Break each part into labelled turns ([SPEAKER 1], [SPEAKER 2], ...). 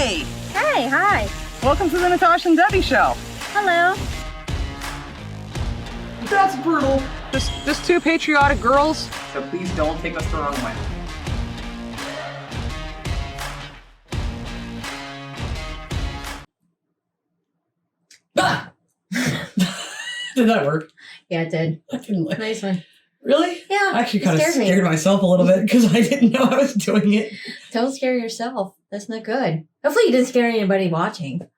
[SPEAKER 1] Hey!
[SPEAKER 2] Hey, hi.
[SPEAKER 1] Welcome to the Natasha and Debbie show.
[SPEAKER 2] Hello.
[SPEAKER 1] That's brutal. Just two patriotic girls. So please don't take us the wrong way.
[SPEAKER 3] Ah! Did that work?
[SPEAKER 2] Yeah, it did.
[SPEAKER 3] I didn't like.
[SPEAKER 2] Nice one.
[SPEAKER 3] Really?
[SPEAKER 2] Yeah.
[SPEAKER 3] I actually
[SPEAKER 2] it
[SPEAKER 3] kind of
[SPEAKER 2] scared me.
[SPEAKER 3] scared myself a little bit because I didn't know I was doing it.
[SPEAKER 2] Don't scare yourself. That's not good. Hopefully you didn't scare anybody watching.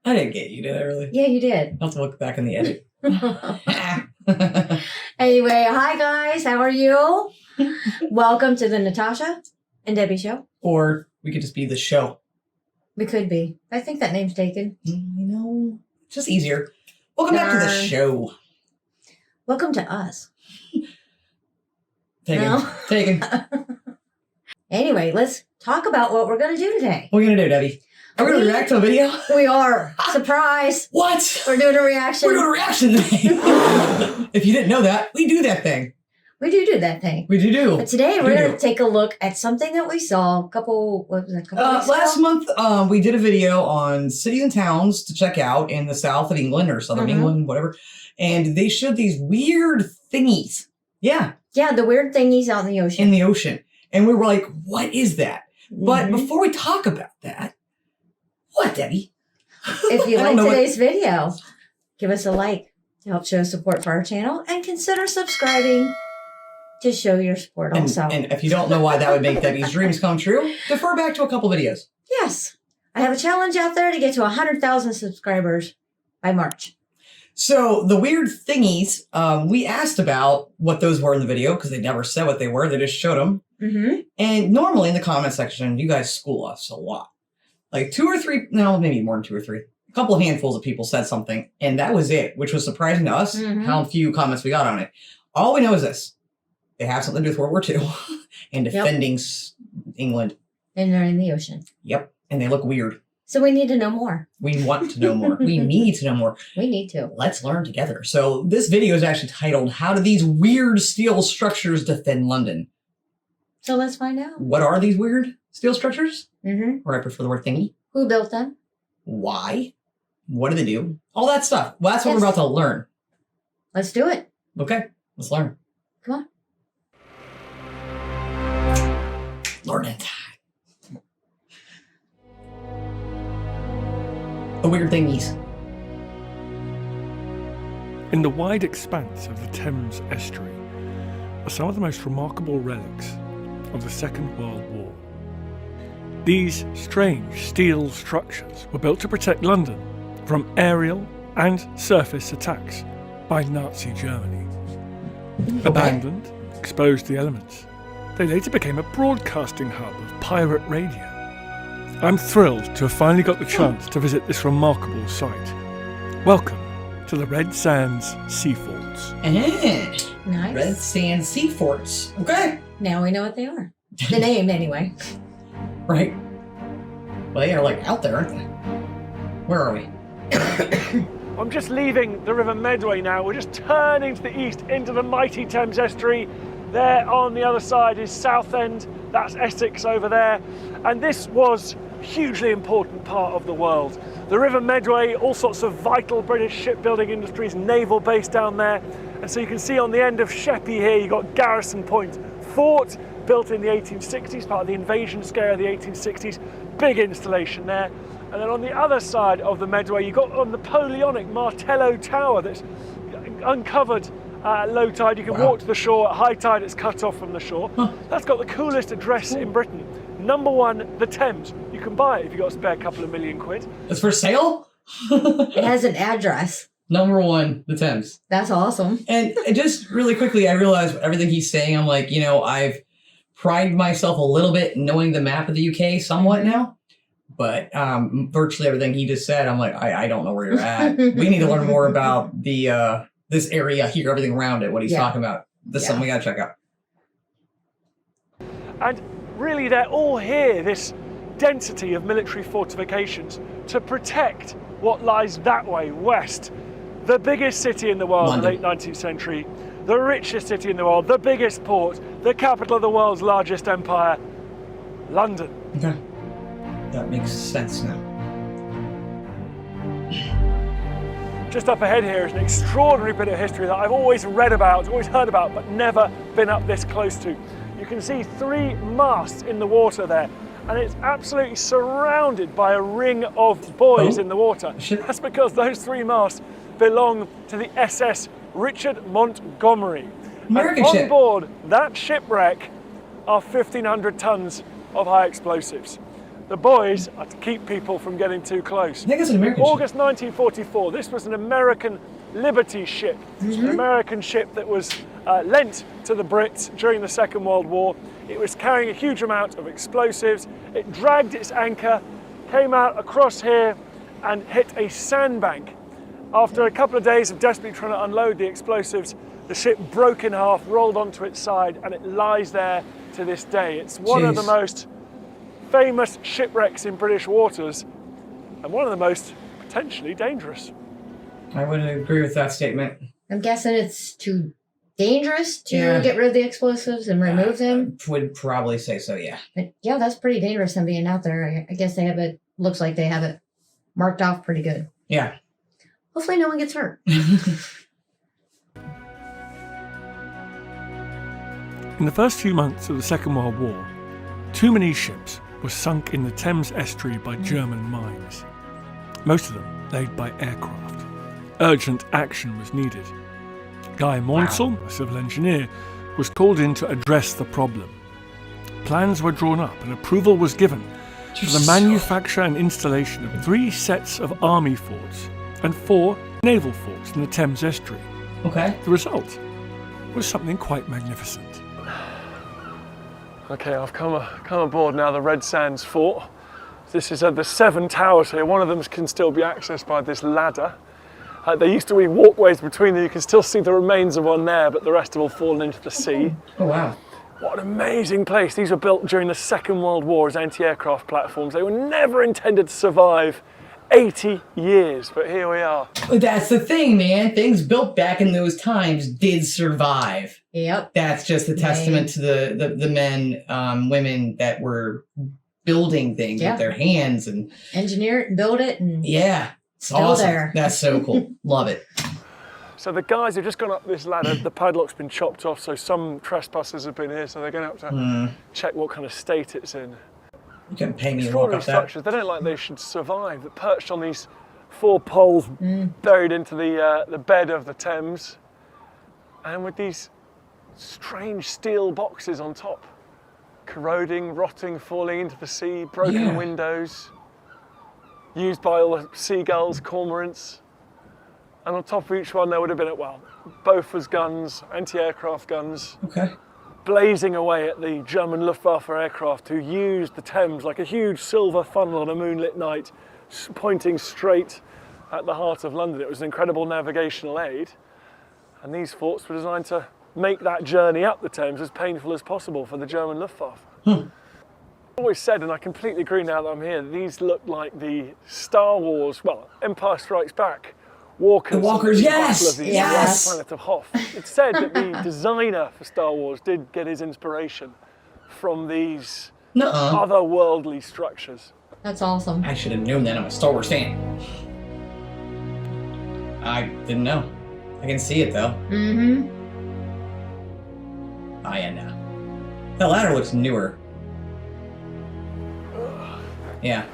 [SPEAKER 3] I didn't get you, did I really?
[SPEAKER 2] Yeah, you did.
[SPEAKER 3] I'll have to look back in the edit.
[SPEAKER 2] Anyway, hi guys. How are you? Welcome to the Natasha and Debbie show.
[SPEAKER 3] Or we could just be the show.
[SPEAKER 2] We could be. I think that name's taken.
[SPEAKER 3] You know, it's just easier. Welcome back to the show.
[SPEAKER 2] Welcome to us.
[SPEAKER 3] Taken.
[SPEAKER 2] No?
[SPEAKER 3] Taken.
[SPEAKER 2] Anyway, let's talk about what we're going to do today.
[SPEAKER 3] What are we going to do, Debbie? Are we going to react to a video?
[SPEAKER 2] We are. Surprise.
[SPEAKER 3] What?
[SPEAKER 2] We're doing a reaction.
[SPEAKER 3] We're doing a reaction today. If you didn't know that, we do that thing.
[SPEAKER 2] We do that thing.
[SPEAKER 3] We do.
[SPEAKER 2] But today we're going to take a look at something that we saw a couple weeks
[SPEAKER 3] last
[SPEAKER 2] ago?
[SPEAKER 3] month, we did a video on cities and towns to check out in the south of England or southern England, whatever. And they showed these weird thingies. Yeah.
[SPEAKER 2] Yeah, the weird thingies out in the ocean.
[SPEAKER 3] In the ocean. And we were like, what is that? But before we talk about that, what, Debbie?
[SPEAKER 2] If you like today's video, give us a like to help show support for our channel and consider subscribing to show your support also.
[SPEAKER 3] And if you don't know why that would make Debbie's dreams come true, defer back to a couple videos.
[SPEAKER 2] Yes. I have a challenge out there to get to 100,000 subscribers by March.
[SPEAKER 3] So the weird thingies, we asked about what those were in the video because they never said what they were. They just showed them. And normally in the comment section, you guys school us a lot. Like two or three, no, maybe more than two or three. A couple of handfuls of people said something, and that was it, which was surprising to us how few comments we got on it. All we know is this. They have something to do with World War II and defending England.
[SPEAKER 2] And they're in the ocean.
[SPEAKER 3] Yep. And they look weird.
[SPEAKER 2] So we need to know more.
[SPEAKER 3] We want to know more. We need to know more.
[SPEAKER 2] We need to.
[SPEAKER 3] Let's learn together. So this video is actually titled, How Do These Weird Steel Structures Defend London?
[SPEAKER 2] So let's find out.
[SPEAKER 3] What are these weird steel structures? Or I prefer the word thingy.
[SPEAKER 2] Who built them?
[SPEAKER 3] Why? What do they do? All that stuff. Well, that's what we're about to learn.
[SPEAKER 2] Let's do it.
[SPEAKER 3] Okay, let's learn.
[SPEAKER 2] Come on.
[SPEAKER 3] Learning time. The weird thingies.
[SPEAKER 4] In the wide expanse of the Thames estuary are some of the most remarkable relics of the Second World War. These strange steel structures were built to protect London from aerial and surface attacks by Nazi Germany. Abandoned, exposed to the elements, they later became a broadcasting hub of pirate radio. I'm thrilled to have finally got the chance to visit this remarkable site. Welcome to the Red Sands Sea Forts.
[SPEAKER 2] Nice.
[SPEAKER 3] Red Sands Sea Forts. Okay.
[SPEAKER 2] Now we know what they are. The name, anyway.
[SPEAKER 3] Right. Well, they are like out there, aren't they? Where are we?
[SPEAKER 4] I'm just leaving the River Medway now. We're just turning to the east into the mighty Thames estuary. There on the other side is Southend. That's Essex over there. And this was a hugely important part of the world. The River Medway, all sorts of vital British shipbuilding industries, naval base down there. And so you can see on the end of Sheppey here, you've got Garrison Point Fort, built in the 1860s, part of the invasion scare of the 1860s. Big installation there. And then on the other side of the Medway, you've got a Napoleonic Martello Tower that's uncovered at low tide. You can walk to the shore. At high tide, it's cut off from the shore. That's got the coolest address in Britain. Number 1, the Thames. You can buy it if you've got a spare couple of million quid.
[SPEAKER 3] It's for sale?
[SPEAKER 2] It has an address.
[SPEAKER 3] Number 1, the Thames.
[SPEAKER 2] That's awesome.
[SPEAKER 3] And just really quickly, I realized everything he's saying, I'm like, you know, I've prided myself a little bit in knowing the map of the UK somewhat now. But virtually everything he just said, I'm like, I don't know where you're at. We need to learn more about the this area here, everything around it, what he's talking about. This is something we got to check out.
[SPEAKER 4] And really, they're all here, this density of military fortifications, to protect what lies that way, west. The biggest city in the world in the late 19th century, the richest city in the world, the biggest port, the capital of the world's largest empire, London.
[SPEAKER 3] Okay. That makes sense now.
[SPEAKER 4] Just up ahead here is an extraordinary bit of history that I've always read about, always heard about, but never been up this close to. You can see 3 masts in the water there, and it's absolutely surrounded by a ring of buoys in the water. That's because those 3 masts belong to the SS Richard Montgomery.
[SPEAKER 3] American
[SPEAKER 4] and on
[SPEAKER 3] ship.
[SPEAKER 4] board that shipwreck are 1,500 tons of high explosives. The buoys are to keep people from getting too close.
[SPEAKER 3] I think it's an American ship.
[SPEAKER 4] August 1944, this was an American Liberty ship. An American ship that was lent to the Brits during the Second World War. It was carrying a huge amount of explosives. It dragged its anchor, came out across here and hit a sandbank. After a couple of days of desperately trying to unload the explosives, the ship broke in half, rolled onto its side, and it lies there to this day. It's one of the most famous shipwrecks in British waters and one of the most potentially dangerous.
[SPEAKER 3] I would agree with that statement.
[SPEAKER 2] I'm guessing it's too dangerous to get rid of the explosives and remove them.
[SPEAKER 3] Would probably say so, yeah.
[SPEAKER 2] But yeah, that's pretty dangerous them being out there. I guess they have it, looks like they have it marked off pretty good.
[SPEAKER 3] Yeah.
[SPEAKER 2] Hopefully no one gets hurt.
[SPEAKER 4] In the first few months of the Second World War, too many ships were sunk in the Thames estuary by German mines, most of them laid by aircraft. Urgent action was needed. Guy Maunsell, a civil engineer, was called in to address the problem. Plans were drawn up and approval was given for the manufacture and installation of 3 sets of army forts and 4 naval forts in the Thames estuary.
[SPEAKER 3] Okay.
[SPEAKER 4] The result was something quite magnificent. Okay, I've come aboard now the Red Sands Fort. This is the 7 towers here. One of them can still be accessed by this ladder. There used to be walkways between them. You can still see the remains of one there, but the rest have all fallen into the sea.
[SPEAKER 3] Oh, wow.
[SPEAKER 4] What an amazing place. These were built during the Second World War as anti-aircraft platforms. They were never intended to survive 80 years, but here we are.
[SPEAKER 3] That's the thing, man. Things built back in those times did survive.
[SPEAKER 2] Yep.
[SPEAKER 3] That's just a testament to the men, women that were building things with their hands and
[SPEAKER 2] engineer it and build it, and
[SPEAKER 3] it's
[SPEAKER 2] still
[SPEAKER 3] awesome.
[SPEAKER 2] there.
[SPEAKER 3] That's so cool. Love it.
[SPEAKER 4] So the guys have just gone up this ladder. The padlock's been chopped off, so some trespassers have been here. So they're going up to check what kind of state it's in.
[SPEAKER 3] You can pay me to walk
[SPEAKER 4] Extraordinary
[SPEAKER 3] up that.
[SPEAKER 4] structures. They don't like they should survive. They're perched on these 4 poles, buried into the bed of the Thames, and with these strange steel boxes on top, corroding, rotting, falling into the sea, broken windows, used by all the seagulls, cormorants, and on top of each one there would have been Bofors guns, anti-aircraft guns.
[SPEAKER 3] Okay.
[SPEAKER 4] Blazing away at the German Luftwaffe aircraft who used the Thames like a huge silver funnel on a moonlit night, pointing straight at the heart of London. It was an incredible navigational aid, and these forts were designed to make that journey up the Thames as painful as possible for the German Luftwaffe. I've always said, and I completely agree now that I'm here, these look like the Star Wars, Empire Strikes Back walkers.
[SPEAKER 3] The walkers,
[SPEAKER 4] Of the
[SPEAKER 3] yes.
[SPEAKER 4] planet of Hoth. It's said that the designer for Star Wars did get his inspiration from these otherworldly structures.
[SPEAKER 2] That's awesome.
[SPEAKER 3] I should have known that. I'm a Star Wars fan. I didn't know. I can see it though.
[SPEAKER 2] Mm-hmm.
[SPEAKER 3] Oh yeah, no. The ladder looks newer. Yeah.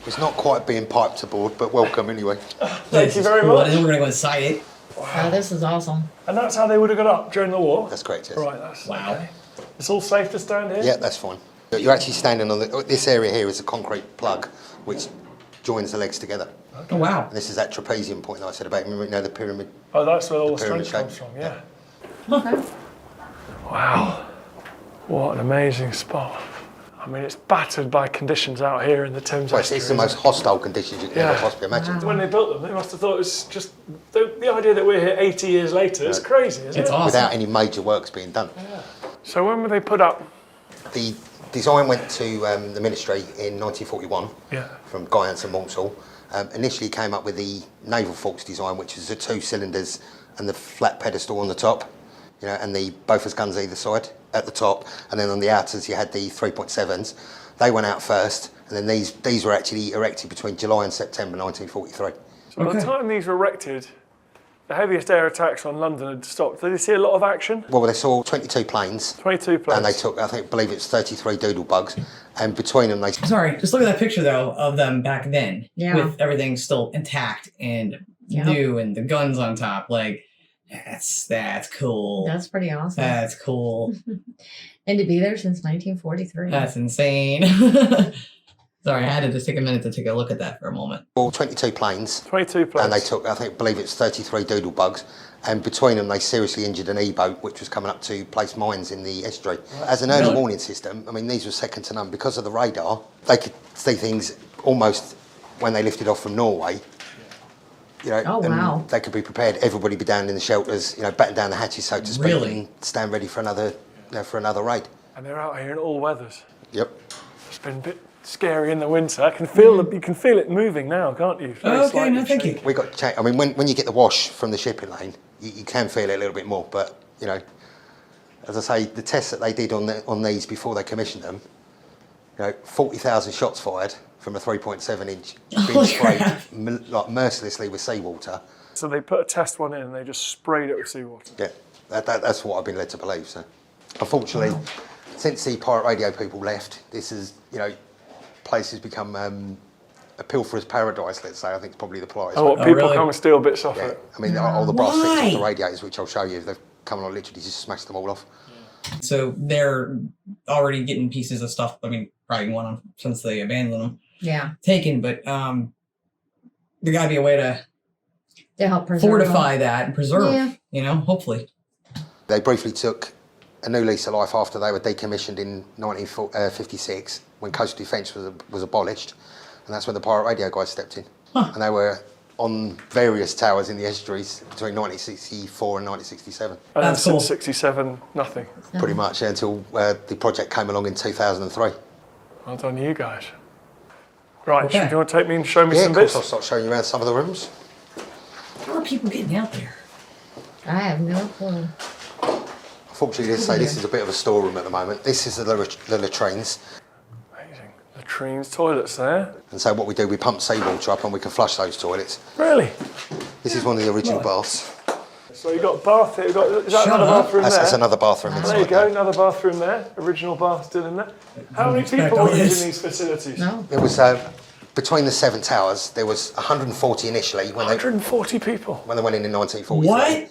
[SPEAKER 5] It's not quite being piped aboard, but welcome anyway.
[SPEAKER 4] Thank you very much.
[SPEAKER 3] We're gonna go inside it.
[SPEAKER 2] Oh, this is awesome.
[SPEAKER 4] And that's how they would have got up during the war?
[SPEAKER 5] That's correct, yes.
[SPEAKER 4] Right, that's
[SPEAKER 3] Wow.
[SPEAKER 4] okay. It's all safe to stand here?
[SPEAKER 5] Yeah, that's fine. You're actually standing on this area here is a concrete plug which joins the legs together.
[SPEAKER 3] Oh wow.
[SPEAKER 5] And this is that trapezium point that I said about, remember, the pyramid?
[SPEAKER 4] Oh, that's where all the
[SPEAKER 5] pyramid
[SPEAKER 4] strength comes
[SPEAKER 5] shape.
[SPEAKER 4] from, yeah.
[SPEAKER 2] Okay.
[SPEAKER 4] Wow. What an amazing spot. I mean, it's battered by conditions out here in the Thames
[SPEAKER 5] Well,
[SPEAKER 4] estuary.
[SPEAKER 5] it's the most hostile conditions you can ever possibly imagine.
[SPEAKER 4] When they built them, they must have thought it was just... The idea that we're here 80 years later is crazy, isn't
[SPEAKER 3] It's
[SPEAKER 4] it?
[SPEAKER 3] awesome.
[SPEAKER 5] Without any major works being done.
[SPEAKER 4] Yeah. So when were they put up?
[SPEAKER 5] The design went to the ministry in 1941 from Guy and Maunsell. Initially came up with the naval forts design, which is the 2 cylinders and the flat pedestal on the top, and the Bofors guns either side at the top, and then on the outers you had the 3.7s. They went out first, And then these were actually erected between July and September 1943.
[SPEAKER 4] So by the time these were erected, the heaviest air attacks on London had stopped. Did you see a lot of action?
[SPEAKER 5] Well, they saw 22 planes.
[SPEAKER 4] 22 planes.
[SPEAKER 5] And they took, I believe it's 33 doodle bugs. And between them, they...
[SPEAKER 3] Sorry, just look at that picture, though, of them back then.
[SPEAKER 2] Yeah.
[SPEAKER 3] With everything still intact and new and the guns on top. Like, that's cool.
[SPEAKER 2] That's pretty awesome.
[SPEAKER 3] That's cool.
[SPEAKER 2] And to be there since 1943.
[SPEAKER 3] That's insane. Sorry, I had to just take a minute to take a look at that for a moment.
[SPEAKER 5] Well, 22 planes.
[SPEAKER 4] 22 planes.
[SPEAKER 5] And they took, I believe it's 33 doodle bugs. And between them, they seriously injured an E-boat, which was coming up to place mines in the estuary. As an early warning system, I mean, these were second to none. Because of the radar, they could see things almost when they lifted off from Norway. You know,
[SPEAKER 2] oh, wow.
[SPEAKER 5] They could be prepared. Everybody be down in the shelters, you know, batten down the hatches, so to speak, and stand ready for another raid.
[SPEAKER 4] And they're out here in all weathers.
[SPEAKER 5] Yep.
[SPEAKER 4] It's been a bit scary in the winter. I can feel you can feel it moving now, can't you?
[SPEAKER 3] Okay, no, thank you.
[SPEAKER 5] We got. I mean, when you get the wash from the shipping lane, you can feel it a little bit more. But you know, as I say, the tests that they did on these before they commissioned them, you know, 40,000 shots fired from a 3.7 inch, being sprayed like mercilessly with seawater.
[SPEAKER 4] So they put a test one in and they just sprayed it with seawater.
[SPEAKER 5] Yeah, that's what I've been led to believe. So, unfortunately, since the pirate radio people left, this is, you know, place has become a pilferer's paradise. Let's say. I think it's probably the politest.
[SPEAKER 4] Oh, people come and steal bits off it.
[SPEAKER 5] I mean, all the brass sticks off the radiators, which I'll show you, they've come along, literally just smashed them all off.
[SPEAKER 3] So they're already getting pieces of stuff. I mean, probably one of them since they abandoned them.
[SPEAKER 2] Yeah.
[SPEAKER 3] Taken, but there got to be a way to
[SPEAKER 2] help preserve
[SPEAKER 3] fortify that and preserve, you know, hopefully.
[SPEAKER 5] They briefly took a new lease of life after they were decommissioned in 1956 when coastal defence was abolished, and that's when the pirate radio guys stepped in. And they were on various towers in the estuaries between 1964 and 1967.
[SPEAKER 4] And
[SPEAKER 3] that's
[SPEAKER 4] then
[SPEAKER 3] cool.
[SPEAKER 4] since 67, nothing.
[SPEAKER 5] Pretty much, until the project came along in 2003.
[SPEAKER 4] Well done, you guys. Right,
[SPEAKER 3] Okay.
[SPEAKER 4] do you want to take me and show me some
[SPEAKER 5] of course,
[SPEAKER 4] bits?
[SPEAKER 5] I'll start showing you around some of the rooms.
[SPEAKER 3] How are people getting out there?
[SPEAKER 2] I have no clue.
[SPEAKER 5] Unfortunately, this is a bit of a storeroom at the moment. This is the latrines.
[SPEAKER 4] Amazing. Latrines, toilets there.
[SPEAKER 5] And so what we do, we pump seawater up and we can flush those toilets.
[SPEAKER 4] Really?
[SPEAKER 5] This is one of the original baths.
[SPEAKER 4] So you've got a bath here. Is that another bathroom there?
[SPEAKER 5] That's another bathroom
[SPEAKER 4] There
[SPEAKER 5] inside
[SPEAKER 4] you go,
[SPEAKER 5] there.
[SPEAKER 4] another bathroom there. Original bath still in there. How many people were using these facilities?
[SPEAKER 2] No.
[SPEAKER 5] It was between the 7 towers. There was 140 initially when
[SPEAKER 4] 140 people.
[SPEAKER 5] they went in 1943.
[SPEAKER 3] What?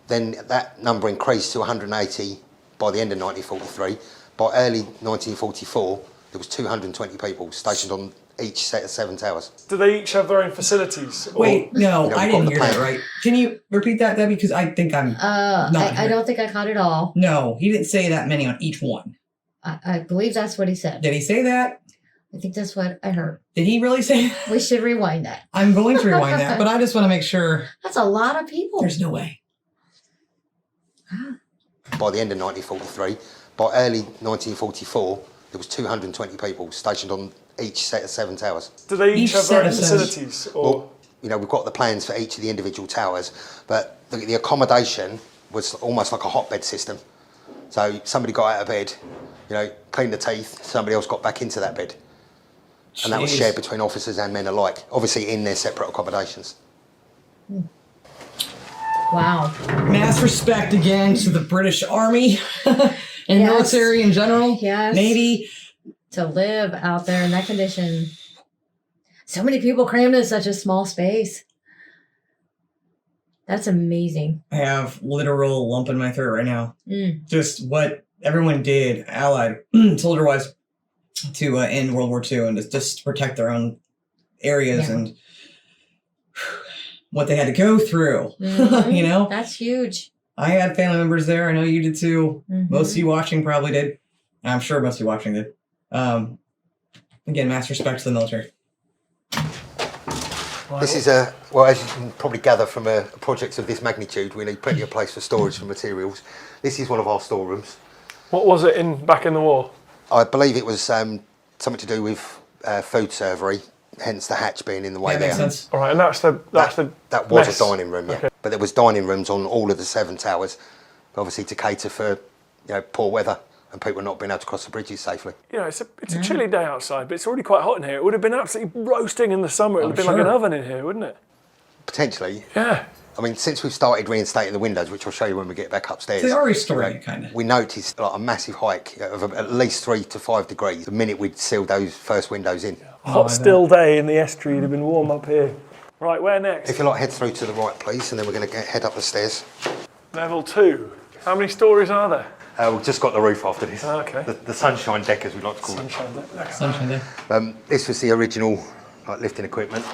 [SPEAKER 5] Then that number increased to 180 by the end of 1943. By early 1944, there was 220 people stationed on each set of 7 towers.
[SPEAKER 4] Do they each have their own facilities?
[SPEAKER 3] Wait, no,
[SPEAKER 5] You know,
[SPEAKER 3] I
[SPEAKER 5] we've got
[SPEAKER 3] didn't
[SPEAKER 5] the
[SPEAKER 3] hear that
[SPEAKER 5] plan.
[SPEAKER 3] right. Can you repeat that, Debbie? Because I think I'm
[SPEAKER 2] I don't think I caught it all.
[SPEAKER 3] No, he didn't say that many on each one.
[SPEAKER 2] I believe that's what he said.
[SPEAKER 3] Did he say that?
[SPEAKER 2] I think that's what I heard.
[SPEAKER 3] Did he really say that?
[SPEAKER 2] We should rewind that.
[SPEAKER 3] I'm going to rewind that, but I just want to make sure.
[SPEAKER 2] That's a lot of people.
[SPEAKER 3] There's no way.
[SPEAKER 5] By the end of 1943, by early 1944, there was 220 people stationed on each set of 7 towers.
[SPEAKER 4] Do they each have their own
[SPEAKER 3] set of
[SPEAKER 4] facilities? Or
[SPEAKER 5] Well, you know, we've got the plans for each of the individual towers, but the accommodation was almost like a hotbed system. So somebody got out of bed, you know, cleaned the teeth, somebody else got back into that bed. And that was
[SPEAKER 3] Jeez.
[SPEAKER 5] shared between officers and men alike, obviously in their separate accommodations.
[SPEAKER 2] Wow.
[SPEAKER 3] Mass respect again to the British Army and
[SPEAKER 2] Yes.
[SPEAKER 3] military in general.
[SPEAKER 2] Yes.
[SPEAKER 3] Navy.
[SPEAKER 2] To live out there in that condition. So many people crammed in such a small space. That's amazing.
[SPEAKER 3] I have literal lump in my throat right now.
[SPEAKER 2] Mm.
[SPEAKER 3] Just what everyone did, allied, soldier-wise, to end World War II and just protect their own areas and what they had to go through,
[SPEAKER 2] Mhm.
[SPEAKER 3] you know?
[SPEAKER 2] That's huge.
[SPEAKER 3] I had family members there. I know you did too.
[SPEAKER 2] Mhm.
[SPEAKER 3] Most of you watching probably did. I'm sure most of you watching did. Again, mass respect to the military.
[SPEAKER 5] This is well, as you can probably gather from a project of this magnitude, we need plenty of place for storage for materials. This is one of our storerooms.
[SPEAKER 4] what was it back in the war?
[SPEAKER 5] I believe it was something to do with food servery, hence the hatch being in the way
[SPEAKER 3] That
[SPEAKER 5] there.
[SPEAKER 3] makes sense.
[SPEAKER 4] All right, and that's the
[SPEAKER 5] That was
[SPEAKER 4] mess.
[SPEAKER 5] a dining room, yeah.
[SPEAKER 4] Okay.
[SPEAKER 5] But there was dining rooms on all of the 7 towers, obviously to cater for, you know, poor weather and people not being able to cross the bridges safely.
[SPEAKER 4] You know, it's a chilly day outside, but it's already quite hot in here. It would have been absolutely roasting in the summer. It would have been like an oven in here, wouldn't it?
[SPEAKER 5] Potentially.
[SPEAKER 4] Yeah.
[SPEAKER 5] I mean, since we've started reinstating the windows, which I'll show you when we get back upstairs.
[SPEAKER 3] They are restoring, kind of.
[SPEAKER 5] We noticed like a massive hike of at least 3 to 5 degrees the minute we'd sealed those first windows in.
[SPEAKER 4] Hot, still day in the estuary. It'd have been warm up here. Right, where next?
[SPEAKER 5] If you like, head through to the right, please, and then we're going to head up the stairs.
[SPEAKER 4] Level 2. How many stories are there?
[SPEAKER 5] We've just got the roof after this.
[SPEAKER 4] Okay.
[SPEAKER 5] The sunshine deck, as we like to call it.
[SPEAKER 3] Sunshine deck.
[SPEAKER 5] This was the original lifting equipment.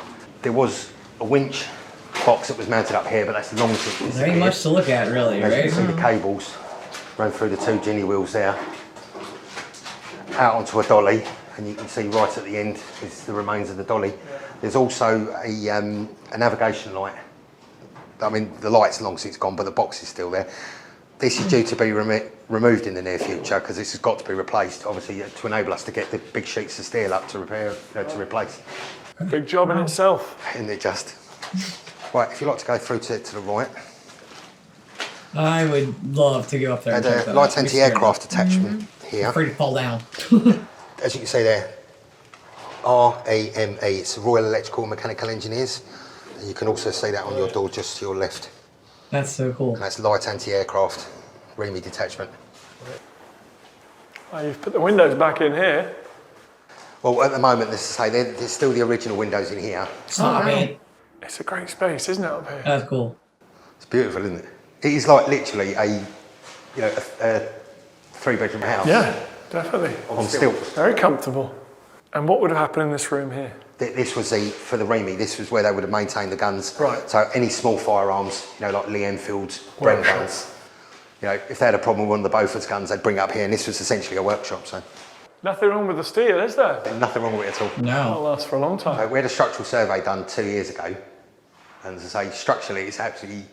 [SPEAKER 5] There was a winch box that was mounted up here, but that's long since disappeared.
[SPEAKER 3] There ain't much to look at, really,
[SPEAKER 5] As
[SPEAKER 3] right?
[SPEAKER 5] you can see, the cables run through the 2 ginny wheels there, out onto a dolly, and you can see right at the end is the remains of the dolly. There's also a navigation light. I mean, the light's long since gone, but the box is still there. This is due to be removed in the near future because this has got to be replaced, obviously, to enable us to get the big sheets of steel up to replace.
[SPEAKER 4] Big job in itself.
[SPEAKER 5] Isn't it just? Right, if you'd like to go through to the right.
[SPEAKER 3] I would love to go up there.
[SPEAKER 5] And a light anti-aircraft attachment here.
[SPEAKER 3] Afraid to fall down.
[SPEAKER 5] As you can see there, RAME, it's Royal Electrical and Mechanical Engineers. And you can also see that on your door just to your left.
[SPEAKER 3] That's so cool.
[SPEAKER 5] And that's light anti-aircraft RAME detachment.
[SPEAKER 4] Oh, you've put the windows back in here.
[SPEAKER 5] Well, at the moment, let's say there's still the original windows in here.
[SPEAKER 3] Oh, man.
[SPEAKER 4] It's a great space, isn't it, up here?
[SPEAKER 3] That's cool.
[SPEAKER 5] It's beautiful, isn't it? It is like literally a 3-bedroom house.
[SPEAKER 4] Yeah, definitely.
[SPEAKER 5] On stilts.
[SPEAKER 4] Very comfortable. And what would have happened in this room here?
[SPEAKER 5] This was for the RAME, this was where they would have maintained the guns.
[SPEAKER 4] Right.
[SPEAKER 5] So any small firearms, like Lee Enfield's, Bren guns, if they had a problem with one of the Beaufort's guns, they'd bring it up here, and this was essentially a workshop. So
[SPEAKER 4] Nothing wrong with the steel, is there?
[SPEAKER 5] nothing wrong with it at all.
[SPEAKER 3] No.
[SPEAKER 4] It'll last for a long time.
[SPEAKER 5] We had a structural survey done 2 years ago, and as I say, structurally it's absolutely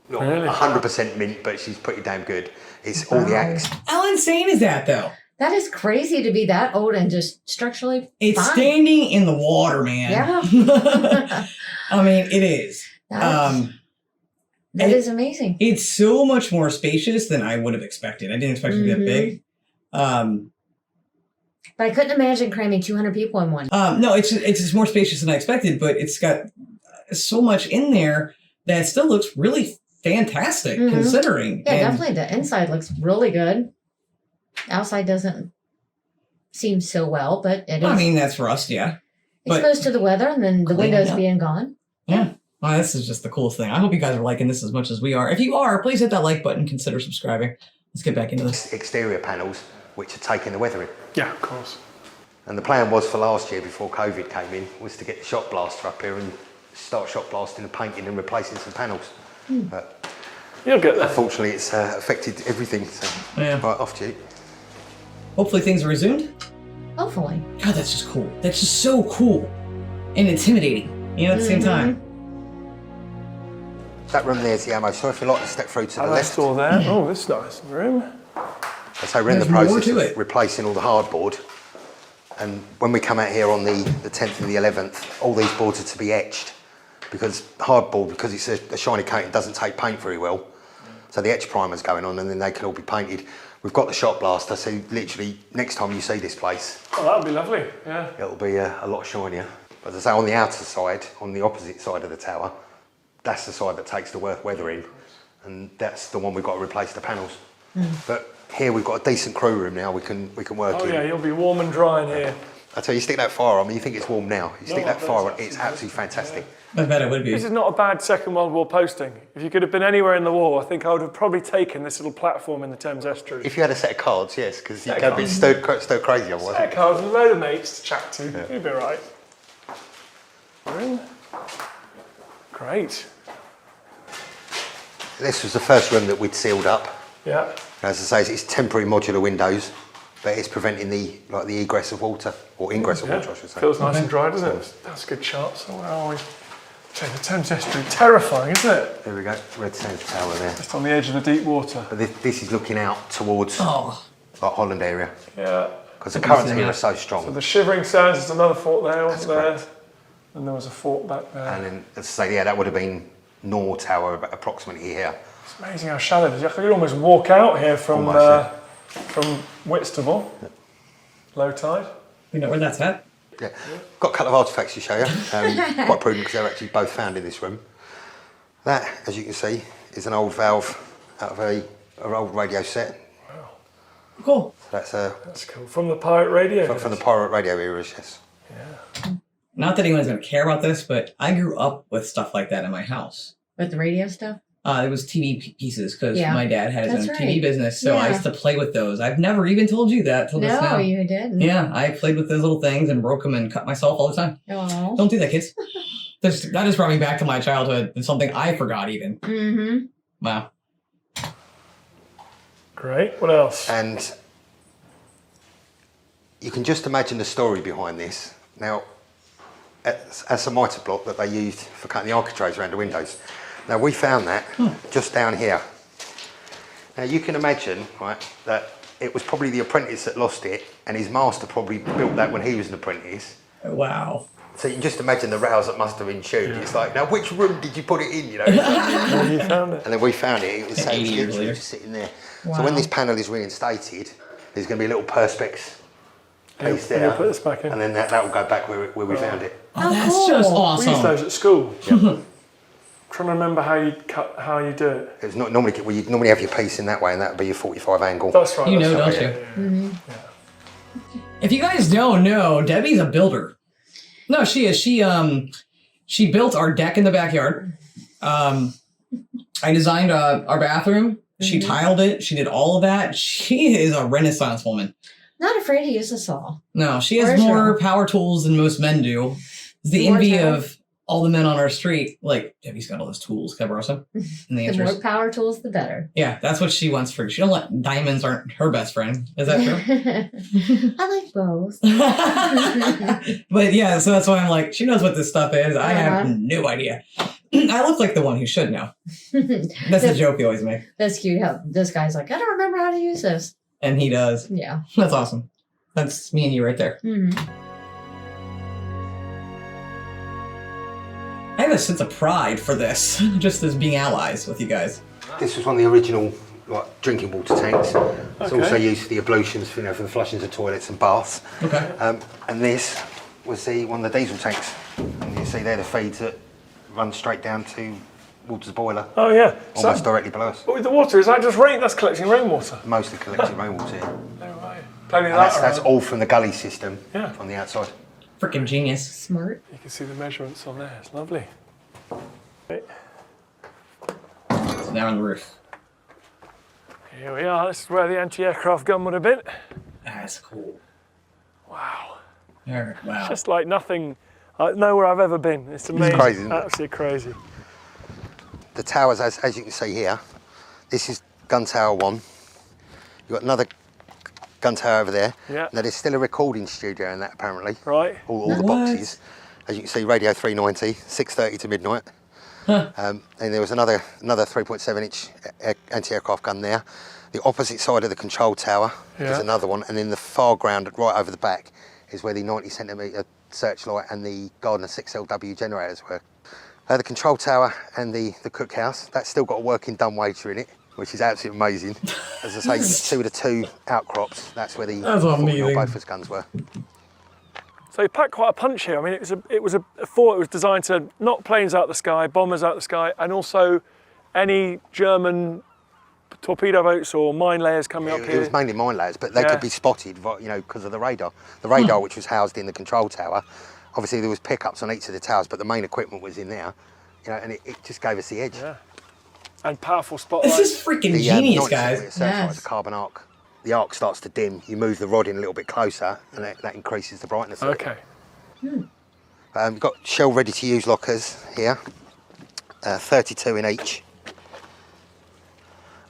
[SPEAKER 5] not
[SPEAKER 4] Really?
[SPEAKER 5] 100% mint, but she's pretty damn good. It's all the acts.
[SPEAKER 3] How insane is that, though?
[SPEAKER 2] That is crazy to be that old and just structurally
[SPEAKER 3] It's
[SPEAKER 2] fine.
[SPEAKER 3] standing in the water, man.
[SPEAKER 2] Yeah.
[SPEAKER 3] I mean, it is.
[SPEAKER 2] That is amazing.
[SPEAKER 3] It's so much more spacious than I would have expected. I didn't expect it to be that big.
[SPEAKER 2] But I couldn't imagine cramming 200 people in one.
[SPEAKER 3] No, it's just more spacious than I expected, but it's got so much in there that it still looks really fantastic considering.
[SPEAKER 2] Yeah, definitely. The inside looks really good. Outside doesn't seem so well, but it is.
[SPEAKER 3] I mean, that's rust, yeah.
[SPEAKER 2] Exposed to the weather and then the windows being gone.
[SPEAKER 3] Yeah. Well, this is just the coolest thing. I hope you guys are liking this as much as we are. If you are, please hit that like button. Consider subscribing. Let's get back into this.
[SPEAKER 5] Exterior panels, which are taking the weather in.
[SPEAKER 4] Yeah, of course.
[SPEAKER 5] And the plan was for last year, before COVID came in, was to get the shot blaster up here and start shot blasting and painting and replacing some panels. But
[SPEAKER 4] You'll get there.
[SPEAKER 5] unfortunately, it's affected everything. So
[SPEAKER 3] Yeah.
[SPEAKER 5] right, off to you.
[SPEAKER 3] Hopefully things are resumed.
[SPEAKER 2] Hopefully.
[SPEAKER 3] God, that's just cool. That's just so cool and intimidating, at the same time.
[SPEAKER 5] That room there's the ammo. So if you'd like to step through to the
[SPEAKER 4] Ammo
[SPEAKER 5] left.
[SPEAKER 4] store there. Oh, this nice room.
[SPEAKER 5] So we're in the
[SPEAKER 3] There's more
[SPEAKER 5] process
[SPEAKER 3] to
[SPEAKER 5] of
[SPEAKER 3] it.
[SPEAKER 5] replacing all the hardboard. And when we come out here on the 10th and the 11th, all these boards are to be etched. Because hardboard, because it's a shiny coating, doesn't take paint very well. So the etch primer's going on and then they can all be painted. We've got the shot blaster, so literally next time you see this place,
[SPEAKER 4] Oh, that would be lovely. Yeah.
[SPEAKER 5] it'll be a lot shinier. But as I say, on the outer side, on the opposite side of the tower, that's the side that takes the weather in, and that's the one we've got to replace the panels. But here we've got a decent crew room now. We can work
[SPEAKER 4] Oh
[SPEAKER 5] in.
[SPEAKER 4] yeah, you'll be warm and dry in here.
[SPEAKER 5] I tell you, stick that fire on. You think it's warm now? You stick
[SPEAKER 4] No,
[SPEAKER 5] that
[SPEAKER 4] that's
[SPEAKER 5] fire on, it's absolutely fantastic.
[SPEAKER 3] I bet it would be.
[SPEAKER 4] This is not a bad Second World War posting. If you could have been anywhere in the war, I think I would have probably taken this little platform in the Thames estuary.
[SPEAKER 5] If you had a set of cards, yes, because you
[SPEAKER 4] Set
[SPEAKER 5] go
[SPEAKER 4] of
[SPEAKER 5] a bit stir crazy otherwise.
[SPEAKER 4] Set of cards and a load of mates to chat to. You'd be all right. Room. Great.
[SPEAKER 5] This was the first room that we'd sealed up.
[SPEAKER 4] Yeah.
[SPEAKER 5] As I say, it's temporary modular windows, but it's preventing the egress of water, or ingress of water, I should say.
[SPEAKER 4] Feels nice and dry, doesn't it? That's a good shot. So where are we? Okay, the Thames estuary. Terrifying, isn't it?
[SPEAKER 5] There we go, Red Sands Tower there.
[SPEAKER 4] Just on the edge of the deep water.
[SPEAKER 5] But this is looking out towards like Holland area,
[SPEAKER 4] Yeah.
[SPEAKER 5] because the currents here are so strong.
[SPEAKER 4] So the Shivering Sands, there's another fort there, wasn't there?
[SPEAKER 5] correct.
[SPEAKER 4] And there was a fort back there.
[SPEAKER 5] And then, as I say, yeah, that would have been Nor Tower, about approximately here.
[SPEAKER 4] It's amazing how shallow it is. You could almost walk out here from
[SPEAKER 5] Almost,
[SPEAKER 4] From Whitstable, low tide.
[SPEAKER 3] You know where that's at?
[SPEAKER 5] Yeah. Got a couple of artefacts to show you. Quite prudent because they're actually both found in this room. That, as you can see, is an old valve out of an old radio set.
[SPEAKER 4] Wow.
[SPEAKER 3] Cool.
[SPEAKER 5] So
[SPEAKER 4] that's cool. From the pirate radio?
[SPEAKER 5] From the pirate radio era, yes.
[SPEAKER 4] Yeah.
[SPEAKER 3] Not that anyone's going to care about this, but I grew up with stuff like that in my house.
[SPEAKER 2] With the radio stuff?
[SPEAKER 3] It was TV pieces because my dad had his own
[SPEAKER 2] right.
[SPEAKER 3] TV business, so I used to play with those. I've never even told you that till just now.
[SPEAKER 2] No, you didn't.
[SPEAKER 3] Yeah, I played with those little things and broke them and cut myself all the time.
[SPEAKER 2] Oh.
[SPEAKER 3] Don't do that, kids. That just brought me back to my childhood and something I forgot even.
[SPEAKER 2] Mm-hmm.
[SPEAKER 3] Wow.
[SPEAKER 4] Great. What else?
[SPEAKER 5] And you can just imagine the story behind this. Now, that's a mitre block that they used for cutting the architraves around the windows. Now, we found that just down here. Now, you can imagine, right, that it was probably the apprentice that lost it, and his master probably built that when he was an apprentice.
[SPEAKER 3] Wow.
[SPEAKER 5] So you can just imagine the rows that must have ensued. Yeah. It's like, now, which room did you put it in, you know?
[SPEAKER 4] And you found it.
[SPEAKER 5] And then we found it. It was
[SPEAKER 3] 80 years later.
[SPEAKER 5] just sitting there.
[SPEAKER 2] Wow.
[SPEAKER 5] So when this panel is reinstated, there's going to be a little perspex piece there.
[SPEAKER 4] Put this back in.
[SPEAKER 5] And then that will go back where we found it.
[SPEAKER 3] Oh, that's just awesome.
[SPEAKER 4] We used those at school.
[SPEAKER 5] Yep.
[SPEAKER 4] Trying to remember how you do it.
[SPEAKER 5] It's not normally, well, you normally have your piece in that way, and that would be your 45 angle.
[SPEAKER 4] That's right.
[SPEAKER 3] You know, don't you?
[SPEAKER 4] Yeah.
[SPEAKER 2] Mm-hmm.
[SPEAKER 4] Yeah.
[SPEAKER 3] If you guys don't know, Debbie's a builder. No, she is. She built our deck in the backyard. I designed our bathroom. She tiled it. She did all of that. She is a Renaissance woman.
[SPEAKER 2] Not afraid to use a saw.
[SPEAKER 3] No, she has more power tools than most men do. It's the envy of all the men on our street. Like, Debbie's got all those tools. Can I borrow some? And the answer
[SPEAKER 2] more power tools, the better.
[SPEAKER 3] Yeah, that's what she wants for. She don't let diamonds aren't her best friend. Is that true?
[SPEAKER 2] I like both.
[SPEAKER 3] But yeah, so that's why I'm like, she knows what this stuff is. I have no idea. I look like the one who should know. That's the joke you always make.
[SPEAKER 2] That's cute how this guy's like, I don't remember how to use this.
[SPEAKER 3] And he does.
[SPEAKER 2] Yeah.
[SPEAKER 3] That's awesome. That's me and you right there.
[SPEAKER 2] Mm-hmm.
[SPEAKER 3] I have a sense of pride for this, just as being allies with you guys.
[SPEAKER 5] This was one of the original drinking water tanks. It's also used for the ablutions, for the flushings of toilets and baths.
[SPEAKER 3] Okay.
[SPEAKER 5] And this was one of the diesel tanks. And you see there the feeds that run straight down to Walter's boiler.
[SPEAKER 4] Oh yeah.
[SPEAKER 5] Almost directly below us.
[SPEAKER 4] But with the water, is that just rain? That's collecting rainwater.
[SPEAKER 5] Mostly collecting rainwater.
[SPEAKER 4] No way. Plenty of
[SPEAKER 5] That's all from the gully system on the outside.
[SPEAKER 3] Freaking genius.
[SPEAKER 2] Smart.
[SPEAKER 4] You can see the measurements on there. It's lovely.
[SPEAKER 3] It's now on the roof.
[SPEAKER 4] Here we are. This is where the anti-aircraft gun would have been.
[SPEAKER 3] That's cool.
[SPEAKER 4] Wow.
[SPEAKER 3] Wow.
[SPEAKER 4] It's just like nothing, nowhere I've ever been. It's amazing.
[SPEAKER 5] It's crazy, isn't it?
[SPEAKER 4] Absolutely crazy.
[SPEAKER 5] The towers, as you can see here, this is gun tower 1. You've got another gun tower over there.
[SPEAKER 4] Yeah.
[SPEAKER 5] Now there's still a recording studio in that apparently.
[SPEAKER 4] Right.
[SPEAKER 5] All the boxes. As you can see, radio 390, 6:30 to midnight. And there was another 3.7 inch anti-aircraft gun there. The opposite side of the control tower is another one, and in the far ground right over the back is where the 90 centimetre searchlight and the Gardner 6LW generators were. The control tower and the cookhouse, that's still got a working dumbwaiter in it, which is absolutely amazing. As I say, you can see with the 2 outcrops, that's where the both guns were.
[SPEAKER 4] So you packed quite a punch here. I mean, it was a fort that was designed to knock planes out of the sky, bombers out of the sky, and also any German torpedo boats or mine layers coming up here.
[SPEAKER 5] It was mainly mine layers, but they could be spotted, because of the radar. The radar, which was housed in the control tower, obviously there was pickups on each of the towers, but the main equipment was in there, and it just gave us the edge.
[SPEAKER 4] Yeah. And powerful spotlights.
[SPEAKER 3] This is freaking genius, guys.
[SPEAKER 5] Like the carbon arc. The arc starts to dim, you move the rod in a little bit closer, and that increases the brightness.
[SPEAKER 4] Okay.
[SPEAKER 5] We've got shell ready to use lockers here, 32 in each.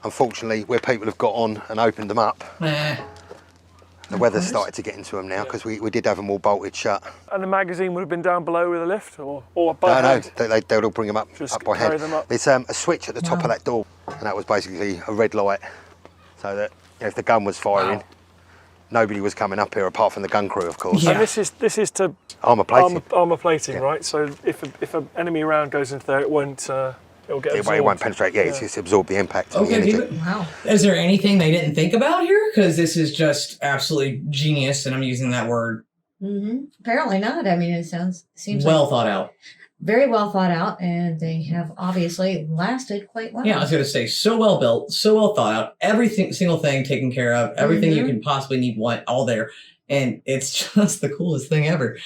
[SPEAKER 5] Unfortunately, where people have got on and opened them up, the weather's started to get into them now, because we did have them all bolted shut.
[SPEAKER 4] And the magazine would have been down below with a lift, or by hand?
[SPEAKER 5] No, they'd all bring them up by hand.
[SPEAKER 4] Them up.
[SPEAKER 5] There's a switch at the top of that door, and that was basically a red light, so that if the gun was firing, nobody was coming up here apart from the gun crew, of course.
[SPEAKER 4] Yeah. And this is to
[SPEAKER 5] armour plating.
[SPEAKER 4] Armour plating, right? So if an enemy round goes into there, it won't It'll get
[SPEAKER 5] It
[SPEAKER 4] absorbed.
[SPEAKER 5] won't penetrate. Yeah, it's just absorb the impact and the
[SPEAKER 3] Okay,
[SPEAKER 5] energy.
[SPEAKER 2] Wow.
[SPEAKER 3] Is there anything they didn't think about here? Because this is just absolutely genius, and I'm using that word.
[SPEAKER 2] Apparently not. I mean, seems
[SPEAKER 3] Well
[SPEAKER 2] like
[SPEAKER 3] thought out.
[SPEAKER 2] very well thought out, and they have obviously lasted quite well.
[SPEAKER 3] Yeah, I was going to say, so well built, so well thought out, single thing taken care of, everything you can possibly need, want, all there. And it's just the coolest thing ever.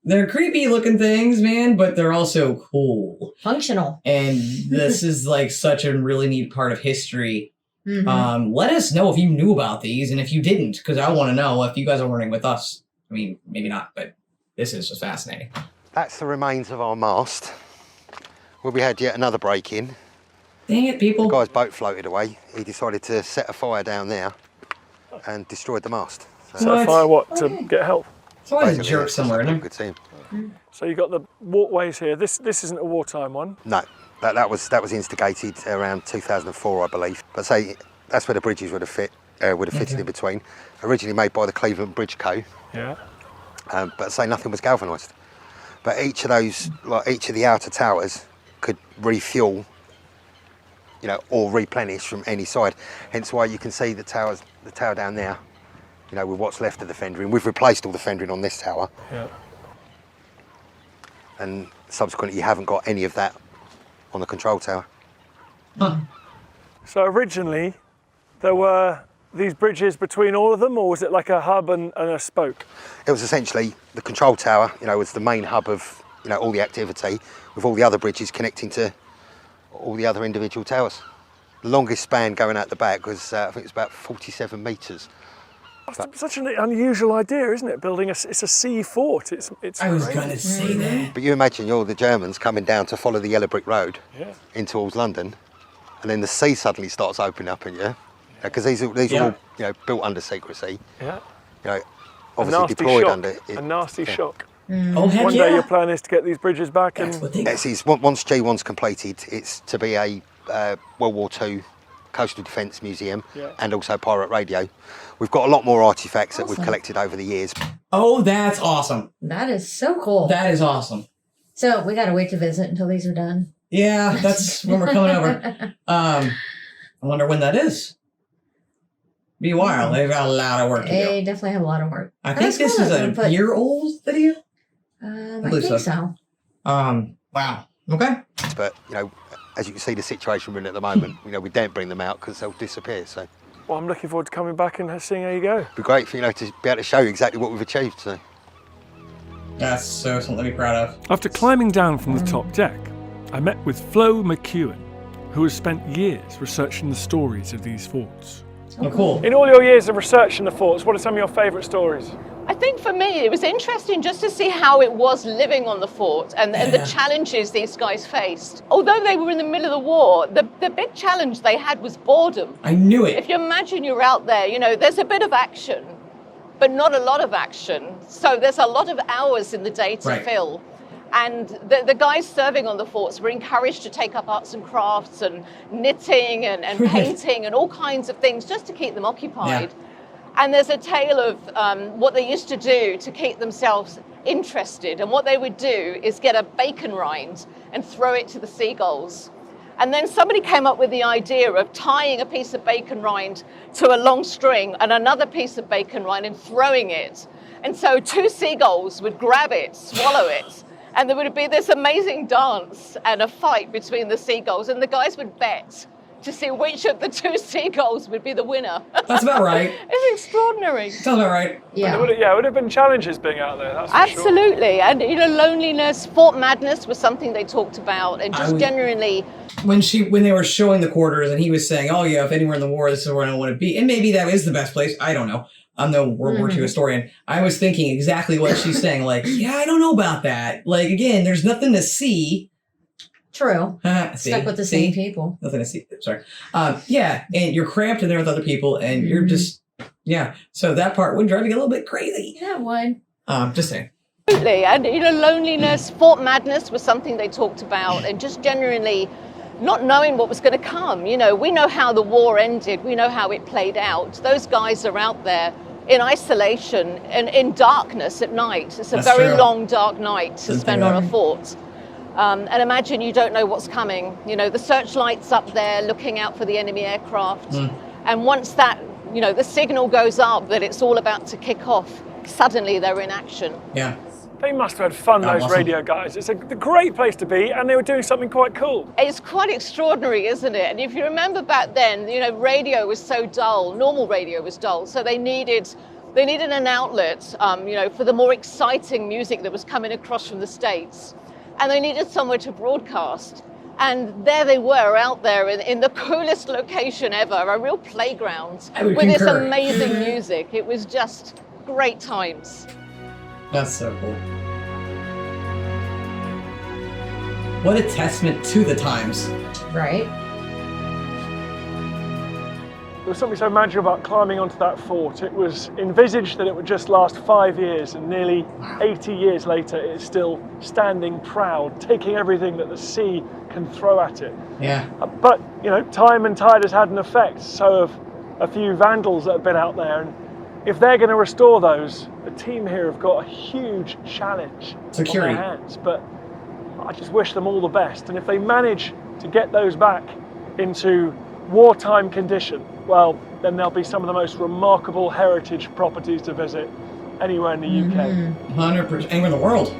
[SPEAKER 3] They're creepy looking things, man, but they're also cool.
[SPEAKER 2] Functional.
[SPEAKER 3] And this is like such a really neat part of history. Let us know if you knew about these and if you didn't, because I want to know if you guys are learning with us. I mean, maybe not, but this is just fascinating.
[SPEAKER 5] That's the remains of our mast, where we had yet another break-in.
[SPEAKER 3] Dang it, people.
[SPEAKER 5] The guy's boat floated away. He decided to set a fire down there and destroyed the mast.
[SPEAKER 4] So fire to get help?
[SPEAKER 3] It's always a
[SPEAKER 5] basically,
[SPEAKER 3] jerk
[SPEAKER 5] it's
[SPEAKER 3] somewhere, isn't
[SPEAKER 5] good
[SPEAKER 3] it?
[SPEAKER 5] team.
[SPEAKER 4] So you've got the walkways here. This isn't a wartime one.
[SPEAKER 5] No, that was instigated around 2004, I believe. But say that's where the bridges would have fitted in between. Originally made by the Cleveland Bridge Co.
[SPEAKER 4] Yeah.
[SPEAKER 5] But say nothing was galvanised. But each of those, like each of the outer towers, could refuel, or replenish from any side. Hence why you can see the tower down there, with what's left of the fendering. We've replaced all the fendering on this tower.
[SPEAKER 4] Yeah.
[SPEAKER 5] And subsequently, you haven't got any of that on the control tower.
[SPEAKER 3] Huh.
[SPEAKER 4] So originally, there were these bridges between all of them, or was it like a hub and a spoke?
[SPEAKER 5] It was essentially the control tower, was the main hub of, all the activity, with all the other bridges connecting to all the other individual towers. The longest span going out the back was, I think it was about 47 metres.
[SPEAKER 4] That's such an unusual idea, isn't it? Building it's a sea fort. It's
[SPEAKER 3] I was
[SPEAKER 4] crazy.
[SPEAKER 3] going to say that.
[SPEAKER 5] But you imagine you're the Germans coming down to follow the Yellow Brick Road in towards London, and then the sea suddenly starts opening up in you, because these are all built under secrecy.
[SPEAKER 4] Yeah.
[SPEAKER 5] Obviously deployed
[SPEAKER 4] shock.
[SPEAKER 5] under
[SPEAKER 4] A nasty shock.
[SPEAKER 3] Oh, heck
[SPEAKER 4] One
[SPEAKER 3] yeah.
[SPEAKER 4] day your plan is to get these bridges back,
[SPEAKER 3] That's
[SPEAKER 4] and
[SPEAKER 3] what they
[SPEAKER 5] once G1's completed, it's to be a World War II Coastal Defence Museum and also pirate radio. We've got a lot more artefacts that we've collected over the years.
[SPEAKER 3] Oh, that's awesome.
[SPEAKER 2] That is so cool.
[SPEAKER 3] That is awesome.
[SPEAKER 2] So we got to wait to visit until these are done.
[SPEAKER 3] Yeah, that's when we're coming over. I wonder when that is. Be a while. They've got a lot of work to do.
[SPEAKER 2] They definitely have a lot of work.
[SPEAKER 3] I think this is a year-old video.
[SPEAKER 2] I
[SPEAKER 3] believe
[SPEAKER 2] think
[SPEAKER 3] so.
[SPEAKER 2] so.
[SPEAKER 3] Wow. Okay.
[SPEAKER 5] But, as you can see the situation we're in at the moment, we don't bring them out because they'll disappear. So
[SPEAKER 4] well, I'm looking forward to coming back and seeing how you go.
[SPEAKER 5] it'd be great for, to be able to show you exactly what we've achieved. So
[SPEAKER 3] That's so something to be proud of.
[SPEAKER 4] After climbing down from the top deck, I met with Flo McEwen, who has spent years researching the stories of these forts.
[SPEAKER 3] Oh, cool.
[SPEAKER 4] In all your years of research in the forts, what are some of your favourite stories?
[SPEAKER 6] I think for me, it was interesting just to see how it was living on the fort and the challenges these guys faced. Although they were in the middle of the war, the big challenge they had was boredom.
[SPEAKER 3] I knew it.
[SPEAKER 6] If you imagine you're out there, there's a bit of action, but not a lot of action. So there's a lot of hours in the day to fill. And the guys serving on the forts were encouraged to take up arts and crafts and knitting and painting and all kinds of things just to keep them occupied. Yeah. And there's a tale of what they used to do to keep themselves interested. And what they would do is get a bacon rind and throw it to the seagulls. And then somebody came up with the idea of tying a piece of bacon rind to a long string and another piece of bacon rind and throwing it. And so two seagulls would grab it, swallow it, and there would be this amazing dance and a fight between the seagulls, and the guys would bet to see which of the two seagulls would be the winner.
[SPEAKER 3] That's about right.
[SPEAKER 6] It's extraordinary.
[SPEAKER 3] Sounds about right.
[SPEAKER 2] Yeah.
[SPEAKER 4] It would have been challenges being out there, that's for
[SPEAKER 6] Absolutely. Sure. And, loneliness, fort madness was something they talked about, and just genuinely.
[SPEAKER 3] When they were showing the quarters and he was saying, oh yeah, if anywhere in the war, this is where I want to be. And maybe that is the best place. I don't know. I'm no World War II historian. I was thinking exactly what she's saying. Like, yeah, I don't know about that. Like, again, there's nothing to see.
[SPEAKER 2] True. Stuck with the same people.
[SPEAKER 3] Nothing to see. Sorry. Yeah, and you're cramped in there with other people, and you're just, So that part would drive you a little bit crazy.
[SPEAKER 2] Yeah, it would.
[SPEAKER 3] Just saying.
[SPEAKER 6] Absolutely. And, loneliness, fort madness was something they talked about, and just genuinely not knowing what was going to come. We know how the war ended. We know how it played out. Those guys are out there in isolation and in darkness at night. It's a very long, dark night to spend on a fort. And imagine you don't know what's coming. You know, the searchlight's up there looking out for the enemy aircraft. And once that, you know, the signal goes up that it's all about to kick off, suddenly they're in action.
[SPEAKER 3] Yeah.
[SPEAKER 4] They must have had fun, those
[SPEAKER 3] awesome.
[SPEAKER 4] radio guys. It's a great place to be, and they were doing something quite cool.
[SPEAKER 6] It's quite extraordinary, isn't it? And if you remember back then, you know, radio was so dull, normal radio was dull, so they needed an outlet, you know, for the more exciting music that was coming across from the States. And they needed somewhere to broadcast. And there they were out there in the coolest location ever, a real playground with this amazing music. It was just great times.
[SPEAKER 3] That's so cool. What a testament to the times.
[SPEAKER 2] Right?
[SPEAKER 4] There was something so magical about climbing onto that fort. It was envisaged that it would just last 5 years, and nearly 80 years later, it is still standing proud, taking everything that the sea can throw at it.
[SPEAKER 3] Yeah.
[SPEAKER 4] But, you know, time and tide has had an effect. So have a few vandals that have been out there. And if they're going to restore those, the team here have got a huge challenge
[SPEAKER 3] Security.
[SPEAKER 4] on their hands. But I just wish them all the best. And if they manage to get those back into wartime condition, well, then there'll be some of the most remarkable heritage properties to visit anywhere in the UK.
[SPEAKER 3] 100%. Anywhere in the world.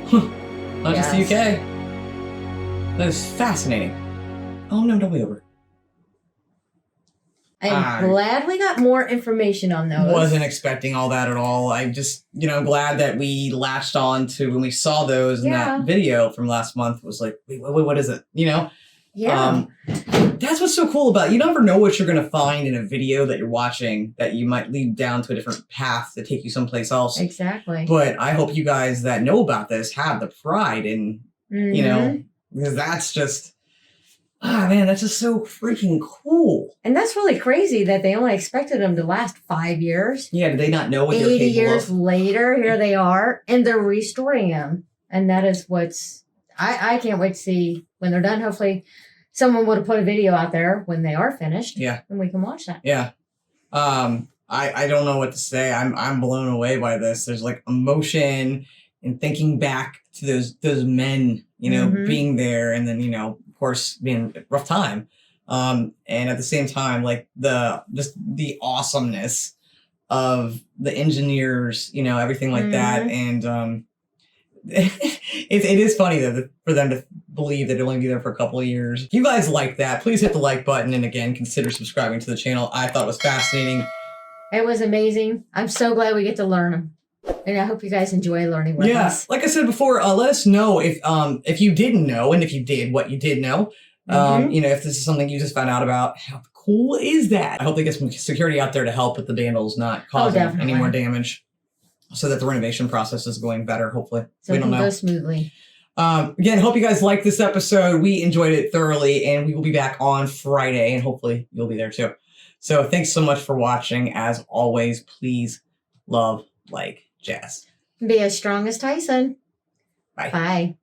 [SPEAKER 3] Not just the UK. That is fascinating. Oh, no, don't be over.
[SPEAKER 2] I'm glad we got more information on those.
[SPEAKER 3] Wasn't expecting all that at all. I just, you know, glad that we latched on to when we saw those in that video from last month. Was like, wait, what is it? You know?
[SPEAKER 2] Yeah.
[SPEAKER 3] That's what's so cool about it. You never know what you're going to find in a video that you're watching that you might lead down to a different path to take you someplace else.
[SPEAKER 2] Exactly.
[SPEAKER 3] But I hope you guys that know about this have the pride in, you know, because that's just, man, that's just so freaking cool.
[SPEAKER 2] And that's really crazy that they only expected them to last 5 years.
[SPEAKER 3] Yeah, did they not know what they're
[SPEAKER 2] 80
[SPEAKER 3] capable
[SPEAKER 2] years
[SPEAKER 3] of?
[SPEAKER 2] later, here they are, and they're restoring them. And that is what's, I can't wait to see when they're done. Hopefully someone would have put a video out there when they are finished.
[SPEAKER 3] Yeah.
[SPEAKER 2] And we can watch that.
[SPEAKER 3] Yeah. I don't know what to say. I'm blown away by this. There's like emotion and thinking back to those men, you know, being there, and then, you know, of course, being a rough time. And at the same time, like just the awesomeness of the engineers, you know, everything like that. And it is funny though for them to believe that it'll only be there for a couple of years. If you guys like that, please hit the like button, and again, consider subscribing to the channel. I thought it was fascinating.
[SPEAKER 2] It was amazing. I'm so glad we get to learn them. And I hope you guys enjoy learning with us.
[SPEAKER 3] Like I said before, let us know if you didn't know, and if you did, what you did know. You know, if this is something you just found out about, how cool is that? I hope they get some security out there to help with the vandals not causing any more damage, so that the renovation process is going better, hopefully.
[SPEAKER 2] So
[SPEAKER 3] we
[SPEAKER 2] it
[SPEAKER 3] don't
[SPEAKER 2] can
[SPEAKER 3] know.
[SPEAKER 2] go smoothly.
[SPEAKER 3] Again, hope you guys liked this episode. We enjoyed it thoroughly, and we will be back on Friday, and hopefully you'll be there too. So thanks so much for watching. As always, please love, like, jazz.
[SPEAKER 2] Be as strong as Tyson.
[SPEAKER 3] Bye.
[SPEAKER 2] Bye.